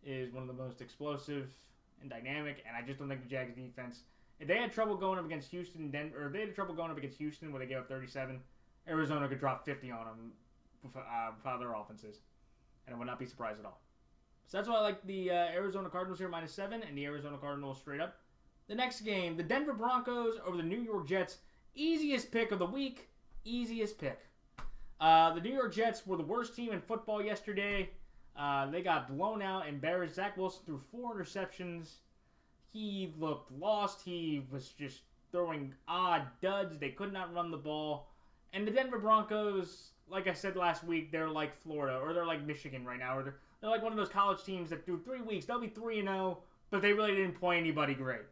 is one of the most explosive and dynamic, and I just don't think the Jags defense. If they had trouble going up against Houston, Denver, or if they had trouble going up against Houston where they gave up 37, Arizona could drop 50 on them with how their offense is, and I would not be surprised at all. So that's why I like the Arizona Cardinals here -7 and the Arizona Cardinals straight up. The next game, the Denver Broncos over the New York Jets. Easiest pick of the week. Easiest pick. The New York Jets were the worst team in football yesterday. They got blown out, embarrassed. Zach Wilson threw 4 interceptions. He looked lost. He was just throwing odd duds. They could not run the ball. And the Denver Broncos, like I said last week, they're like Florida, or they're like Michigan right now, or they're like one of those college teams that through 3 weeks, they'll be 3-0, but they really didn't play anybody great.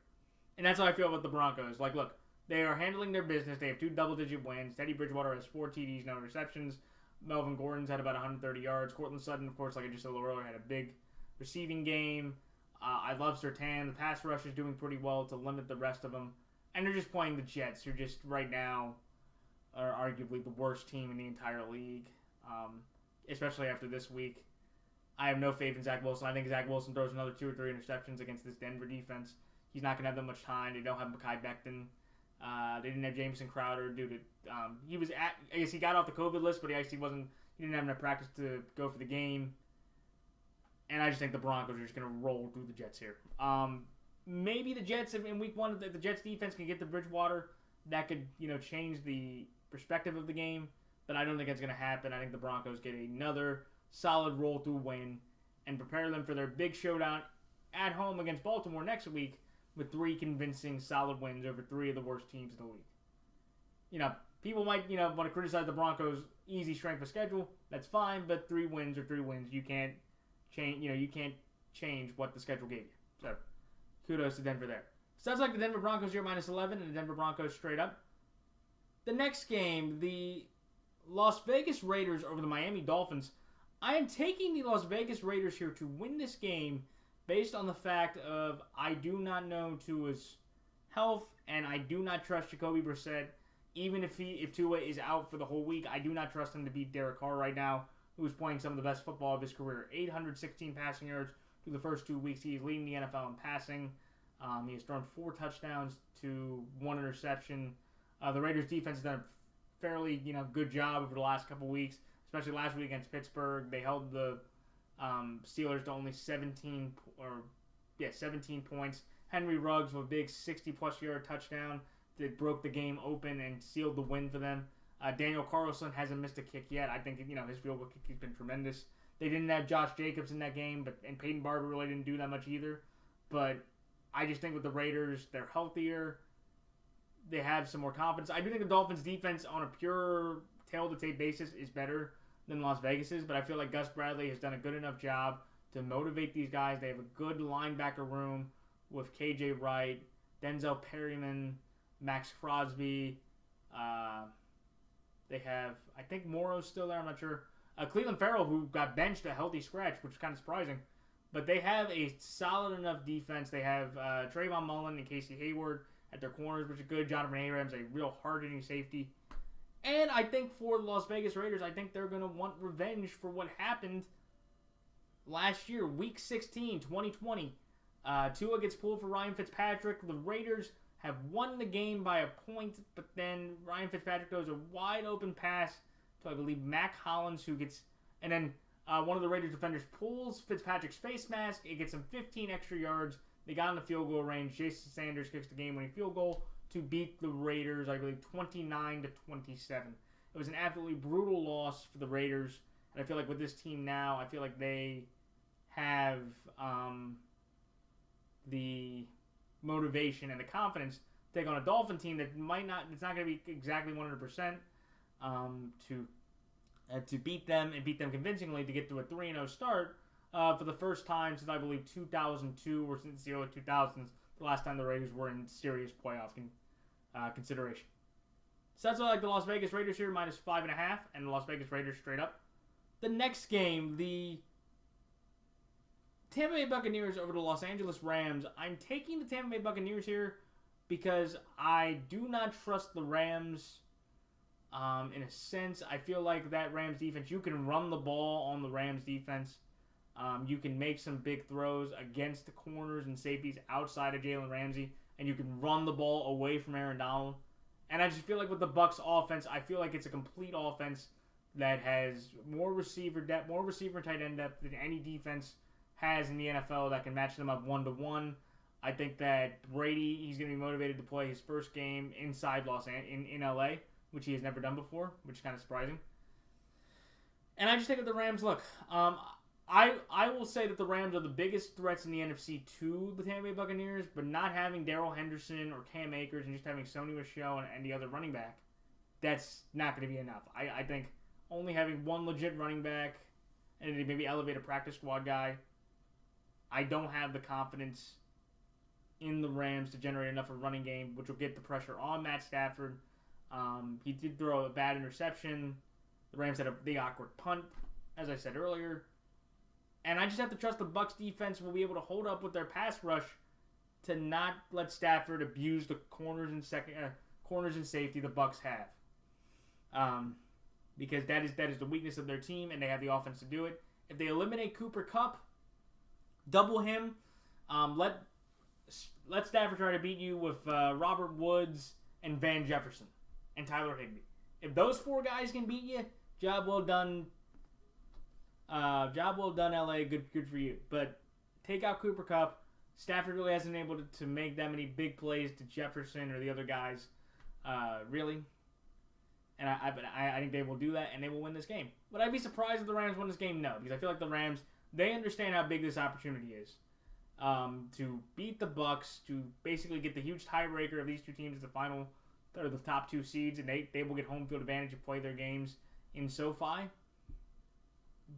And that's how I feel about the Broncos. Look, they are handling their business. They have 2 double-digit wins. Teddy Bridgewater has 4 TDs, no interceptions. Melvin Gordon's had about 130 yards. Cortland Sutton, of course, like I just said a little earlier, had a big receiving game. I love Surtain. The pass rush is doing pretty well to limit the rest of them. And they're just playing the Jets, who just right now are arguably the worst team in the entire league, especially after this week. I have no faith in Zach Wilson. I think Zach Wilson throws another 2 or 3 interceptions against this Denver defense. He's not going to have that much time. They don't have Mekhi Becton. They didn't have Jamison Crowder due to I guess he got off the COVID list, but he didn't have enough practice to go for the game. And I just think the Broncos are just going to roll through the Jets here. Maybe the Jets in week 1, the Jets defense can get to Bridgewater. That could change the perspective of the game, but I don't think that's going to happen. I think the Broncos get another solid roll through win and prepare them for their big showdown at home against Baltimore next week with 3 convincing, solid wins over 3 of the worst teams in the league. You know, people might, want to criticize the Broncos' easy strength of schedule. That's fine, but 3 wins are 3 wins. You can't change, you can't change what the schedule gave you. So, kudos to Denver there. Sounds like the Denver Broncos here -11 and the Denver Broncos straight up. The next game, the Las Vegas Raiders over the Miami Dolphins. I am taking the Las Vegas Raiders here to win this game based on the fact of I do not know Tua's health, and I do not trust Jacoby Brissett. Even if Tua is out for the whole week, I do not trust him to beat Derek Carr right now, who's playing some of the best football of his career. 816 passing yards through the first 2 weeks. He is leading the NFL in passing. He has thrown 4 touchdowns to 1 interception. The Raiders defense has done a fairly good job over the last couple weeks, especially last week against Pittsburgh. They held the Steelers to only 17 points. Henry Ruggs with a big 60-plus yard touchdown that broke the game open and sealed the win for them. Daniel Carlson hasn't missed a kick yet. I think his field goal kick has been tremendous. They didn't have Josh Jacobs in that game, and Peyton Barber really didn't do that much either. But I just think with the Raiders, they're healthier. They have some more confidence. I do think the Dolphins' defense on a pure tail-to-tape basis is better than Las Vegas's, but I feel like Gus Bradley has done a good enough job to motivate these guys. They have a good linebacker room with KJ Wright, Denzel Perryman, Max Crosby. They have, I think Morrow's still there, I'm not sure. Cleveland Farrell, who got benched a healthy scratch, which is kind of surprising. But they have a solid enough defense. They have Trayvon Mullen and Casey Hayward at their corners, which is good. Jonathan Abrams, a real hard-hitting safety. And I think for the Las Vegas Raiders, I think they're going to want revenge for what happened last year, Week 16, 2020. Tua gets pulled for Ryan Fitzpatrick. The Raiders have won the game by a point, but then Ryan Fitzpatrick throws a wide-open pass to, I believe, Mac Hollins, who gets... And then one of the Raiders defenders pulls Fitzpatrick's face mask. It gets him 15 extra yards. They got in the field goal range. Jason Sanders kicks the game-winning field goal to beat the Raiders, I believe, 29-27. It was an absolutely brutal loss for the Raiders. And I feel like with this team now, I feel like they have the motivation and the confidence to take on a Dolphin team that it's not going to be exactly 100% to beat them and beat them convincingly to get to a 3-0 start for the first time since, I believe, 2002 or since the early 2000s, the last time the Raiders were in serious playoff consideration. So that's why I like the Las Vegas Raiders here, -5.5, and the Las Vegas Raiders straight up. The next game, the Tampa Bay Buccaneers over the Los Angeles Rams. I'm taking the Tampa Bay Buccaneers here because I do not trust the Rams. In a sense, I feel like that Rams defense, you can run the ball on the Rams defense. You can make some big throws against the corners and safeties outside of Jalen Ramsey, and you can run the ball away from Aaron Donald. And I just feel like with the Bucs offense, I feel like it's a complete offense that has more receiver depth, more receiver and tight end depth than any defense has in the NFL that can match them up 1-to-1. I think that Brady, he's going to be motivated to play his first game inside in LA, which he has never done before, which is kind of surprising. And I just think that the Rams, look, I will say that the Rams are the biggest threats in the NFC to the Tampa Bay Buccaneers, but not having Darrell Henderson or Cam Akers and just having Sony Michel and the other running back, that's not going to be enough. I think only having one legit running back and maybe elevate a practice squad guy, I don't have the confidence in the Rams to generate enough of a running game, which will get the pressure on Matt Stafford. He did throw a bad interception. The Rams had a big awkward punt, as I said earlier. And I just have to trust the Bucs defense will be able to hold up with their pass rush to not let Stafford abuse the corners and safety the Bucs have. Because that is the weakness of their team, and they have the offense to do it. If they eliminate Cooper Kupp, double him, let Stafford try to beat you with Robert Woods and Van Jefferson and Tyler Higbee. If those 4 guys can beat you, job well done. LA. Good for you. But take out Cooper Kupp. Stafford really hasn't been able to make that many big plays to Jefferson or the other guys, really. And I think they will do that, and they will win this game. Would I be surprised if the Rams win this game? No, because I feel like the Rams, they understand how big this opportunity is. to beat the Bucks to basically get the huge tiebreaker of these two teams as the final, or the top two seeds, and they will get home field advantage and play their games in SoFi.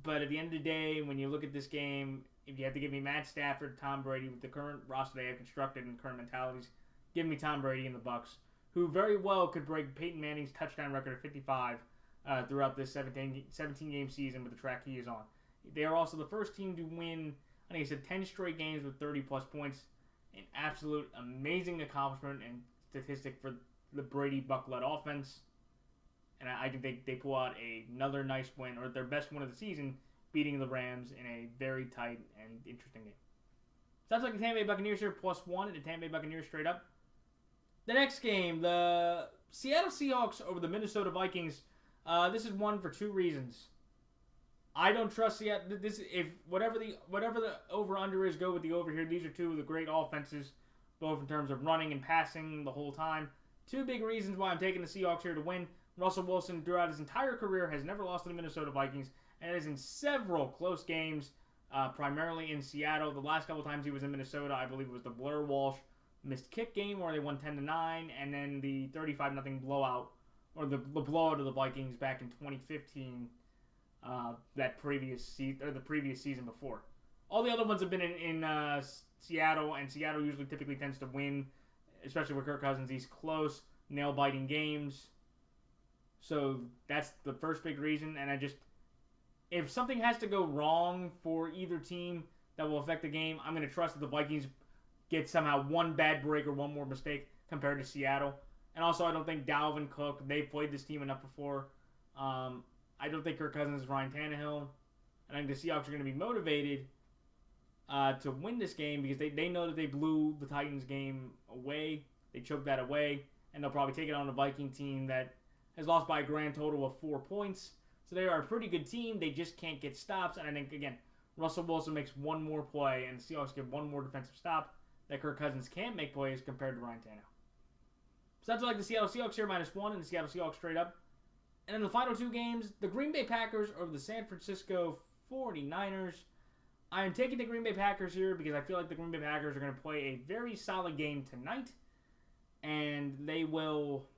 But at the end of the day, when you look at this game, if you have to give me Matt Stafford, Tom Brady, with the current roster they have constructed and current mentalities, give me Tom Brady and the Bucks, who very well could break Peyton Manning's touchdown record of 55 throughout this 17-game season with the track he is on. They are also the first team to win, I think I said 10 straight games with 30-plus points. An absolute amazing accomplishment and statistic for the Brady-Buck-led offense. And I think they pull out another nice win, or their best win of the season, beating the Rams in a very tight and interesting game. Sounds like the Tampa Bay Buccaneers here, +1, and the Tampa Bay Buccaneers straight up. The next game, the Seattle Seahawks over the Minnesota Vikings. This is one for two reasons. I don't trust Seattle. Whatever the over/under is, go with the over here. These are two of the great offenses, both in terms of running and passing the whole time. Two big reasons why I'm taking the Seahawks here to win. Russell Wilson, throughout his entire career, has never lost to the Minnesota Vikings, and is in several close games, primarily in Seattle. The last couple times he was in Minnesota, I believe it was the Blair Walsh missed kick game where they won 10-9, and then the 35-0 blowout, or the blowout of the Vikings back in 2015. The previous season before. All the other ones have been in Seattle, and Seattle typically tends to win, especially with Kirk Cousins. These close, nail-biting games. So that's the first big reason, and if something has to go wrong for either team that will affect the game, I'm going to trust that the Vikings get somehow one bad break or one more mistake compared to Seattle. And also, I don't think Dalvin Cook, they've played this team enough before. I don't think Kirk Cousins is Ryan Tannehill. And I think the Seahawks are going to be motivated to win this game because they know that they blew the Titans game away. They choked that away. And they'll probably take it on a Viking team that has lost by a grand total of 4 points. So they are a pretty good team. They just can't get stops. And I think, again, Russell Wilson makes one more play and the Seahawks get one more defensive stop that Kirk Cousins can't make plays compared to Ryan Tannehill. So that's like the Seattle Seahawks here, -1, and the Seattle Seahawks straight up. And in the final two games, the Green Bay Packers over the San Francisco 49ers. I am taking the Green Bay Packers here because I feel like the Green Bay Packers are going to play a very solid game tonight. And they will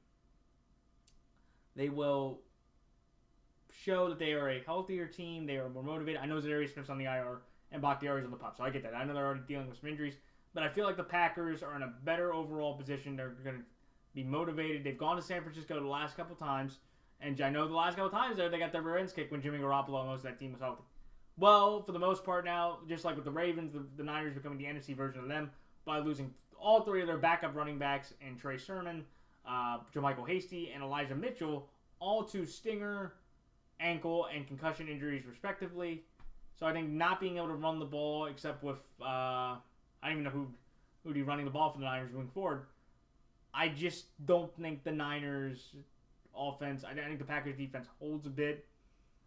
show that they are a healthier team. They are more motivated. I know Zadarius Smith's on the IR and Bakhtiari's on the PUP, so I get that. I know they're already dealing with some injuries. But I feel like the Packers are in a better overall position. They're going to be motivated. They've gone to San Francisco the last couple times. And I know the last couple times there, they got their rear ends kicked when Jimmy Garoppolo and most of that team was healthy. Well, for the most part now, just like with the Ravens, the Niners becoming the NFC version of them by losing all three of their backup running backs in Trey Sermon, JaMychal Hasty, and Elijah Mitchell, all to stinger, ankle, and concussion injuries respectively. So I think not being able to run the ball, except with, I don't even know who would be running the ball for the Niners moving forward. I just don't think the Niners offense, I think the Packers defense holds a bit,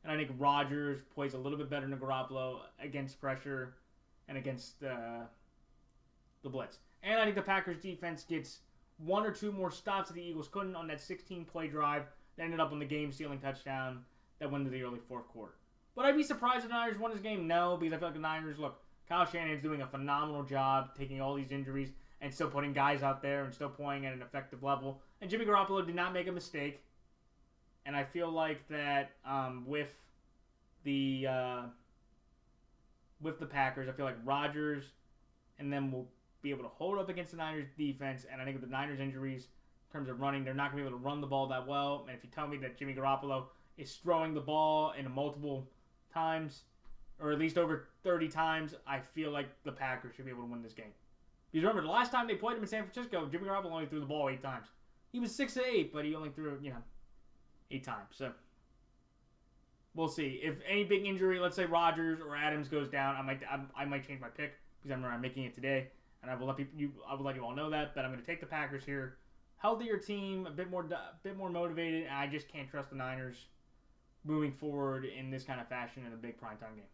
and I think Rodgers plays a little bit better than Garoppolo against pressure and against the blitz. And I think the Packers defense gets one or two more stops that the Eagles couldn't on that 16-play drive that ended up on the game-sealing touchdown that went into the early fourth quarter. But I'd be surprised if the Niners won this game? No, because I feel like the Niners, look, Kyle Shanahan's doing a phenomenal job taking all these injuries and still putting guys out there and still playing at an effective level. And Jimmy Garoppolo did not make a mistake. And I feel like that with the Packers, I feel like Rodgers and them will be able to hold up against the Niners defense. And I think with the Niners injuries, in terms of running, they're not going to be able to run the ball that well. And if you tell me that Jimmy Garoppolo is throwing the ball in multiple times, or at least over 30 times, I feel like the Packers should be able to win this game. Because remember, the last time they played him in San Francisco, Jimmy Garoppolo only threw the ball 8 times. He was 6-8, but he only threw, 8 times. So we'll see. If any big injury, let's say Rodgers or Adams goes down, I might change my pick because I'm making it today, and I will let you all know that. But I'm going to take the Packers here. Healthier team, a bit more motivated, and I just can't trust the Niners moving forward in this kind of fashion in a big primetime game.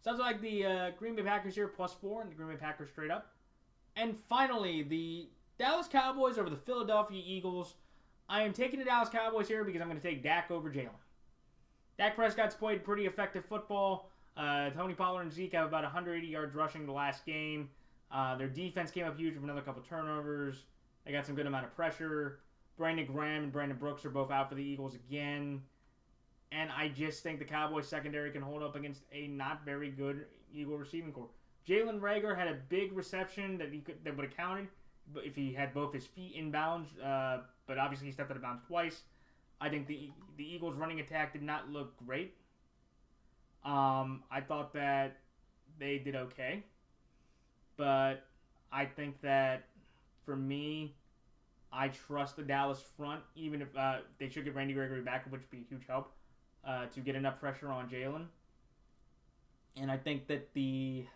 Sounds like the Green Bay Packers here +4, and the Green Bay Packers straight up. And finally, the Dallas Cowboys over the Philadelphia Eagles. I am taking the Dallas Cowboys here because I'm going to take Dak over Jalen. Dak Prescott's played pretty effective football. Tony Pollard and Zeke have about 180 yards rushing the last game. Their defense came up huge with another couple turnovers. They got some good amount of pressure. Brandon Graham and Brandon Brooks are both out for the Eagles again. And I just think the Cowboys secondary can hold up against a not very good Eagle receiving corps. Jalen Reagor had a big reception that would have counted if he had both his feet in bounds, but obviously he stepped out of bounds twice. I think the Eagles' running attack did not look great. I thought that they did okay, but I think that for me, I trust the Dallas front, even if they should get Randy Gregory back, which would be a huge help to get enough pressure on Jalen. And I think that the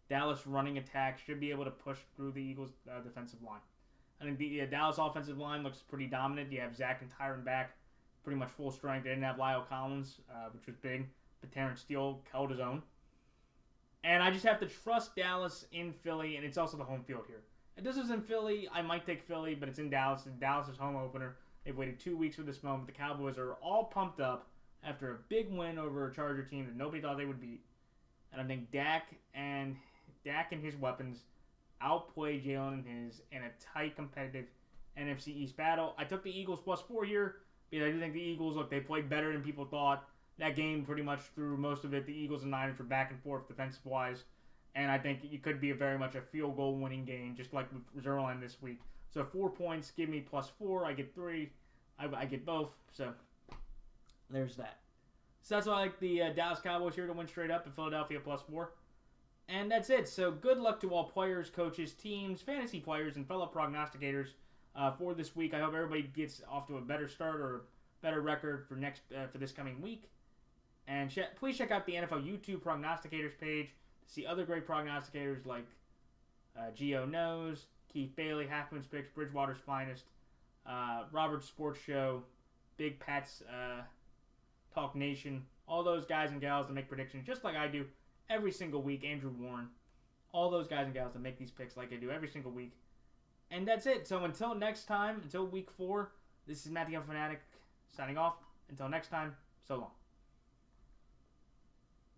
Dallas running attack should be able to push through the Eagles' defensive line. I think the Dallas offensive line looks pretty dominant. You have Zach and Tyron back, pretty much full strength. They didn't have Lyle Collins, which was big, but Terrence Steele held his own. And I just have to trust Dallas in Philly, and it's also the home field here. If this was in Philly, I might take Philly, but it's in Dallas. It's Dallas' home opener. They've waited 2 weeks for this moment. The Cowboys are all pumped up after a big win over a Charger team that nobody thought they would beat. And I think Dak and his weapons outplay Jalen and his in a tight, competitive NFC East battle. I took the Eagles +4 here because I do think the Eagles, look, they played better than people thought. That game, pretty much through most of it, the Eagles and Niners were back and forth defensive-wise. And I think it could be very much a field goal winning game, just like with Zerline this week. So 4 points, give me +4. I get 3. I get both. So there's that. So that's why I like the Dallas Cowboys here to win straight up, and Philadelphia +4. And that's it. So good luck to all players, coaches, teams, fantasy players, and fellow prognosticators for this week. I hope everybody gets off to a better start or a better record for this coming week. And please check out the NFL YouTube Prognosticators page to see other great prognosticators like Gio Knows, Keith Bailey, Halfman's Picks, Bridgewater's Finest, Robert's Sports Show, Big Pat's Talk Nation, all those guys and gals that make predictions just like I do every single week. Andrew Warren, all those guys and gals that make these picks like I do every single week. And that's it. So until next time, until week 4, this is Matthew Fanatic signing off. Until next time, so long.